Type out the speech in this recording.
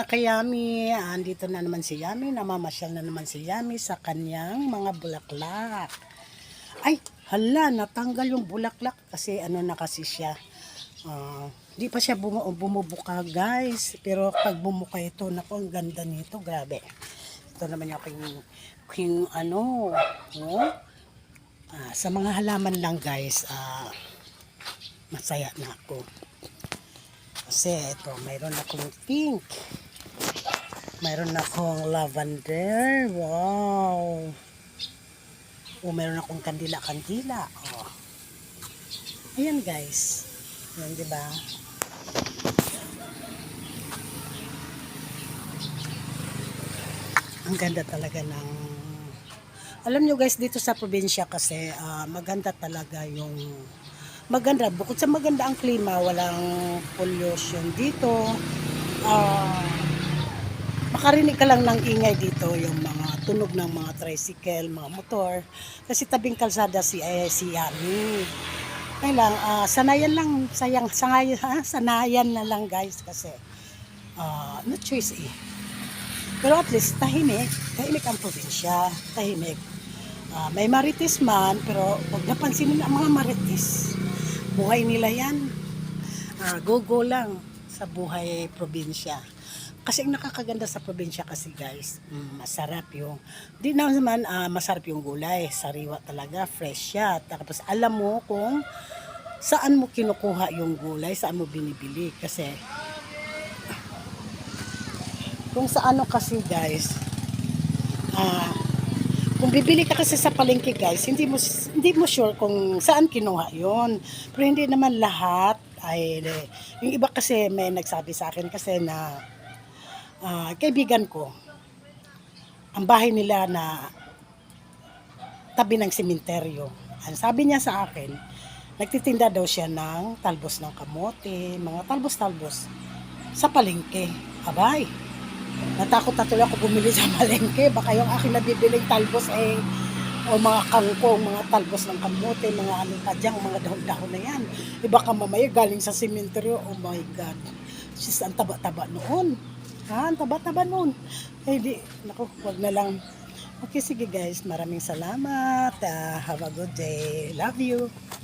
mga kayami, andito na naman si Yami, namamasyal na naman si Yami sa kanyang mga bulaklak. Ay, hala, natanggal yung bulaklak kasi ano na kasi siya. Di pa siya bumubuka guys, pero pag bumuka ito, naku, ang ganda nito, grabe. Ito naman yung ano, no? Sa mga halaman lang guys, masaya na ako. Kasi ito, mayroon akong pink. Mayroon akong lavender. Wow. Mayroon akong kandila-kandila. Ayan guys. Yan, di ba? Ang ganda talaga ng... Alam nyo guys, dito sa probinsya kasi maganda talaga yung... Maganda. Bukod sa maganda ang klima, walang pollution dito. Makarinig ka lang ng ingay dito, yung mga tunog ng mga tricycle, mga motor. Kasi tabing kalsada si Yami. Kaya lang, sanayan na lang guys kasi no choice eh. Pero at least tahimik ang probinsya, tahimik. May marites man, pero huwag napansinin ang mga marites. Buhay nila yan. Go lang sa buhay probinsya. Kasi ang nakakaganda sa probinsya kasi guys, masarap yung, di naman masarap yung gulay, sariwa talaga, fresh siya. Tapos alam mo kung saan mo kinukuha yung gulay, saan mo binibili. Kasi, kung sa ano kasi guys, kung bibili ka kasi sa palengke guys, hindi mo sure kung saan kinuha yon. Pero hindi naman lahat ay, yung iba kasi may nagsabi sa akin kasi na, kaibigan ko, ang bahay nila na tabi ng sementeryo. Ang sabi niya sa akin, nagtitinda daw siya ng talbos ng kamote, mga talbos-talbos sa palengke. Abay, natakot na tuloy ako bumili sa palengke. Baka yung aking nabibiling talbos o mga kangkong, mga talbos ng kamote, mga kadyang, mga dahon-dahon na yan. Baka mamaya galing sa sementeryo. Oh my God. Sis, ang taba-taba noon. Ang taba-taba noon. Di, naku, wag na lang. Okay, sige guys. Maraming salamat. Have a good day. Love you.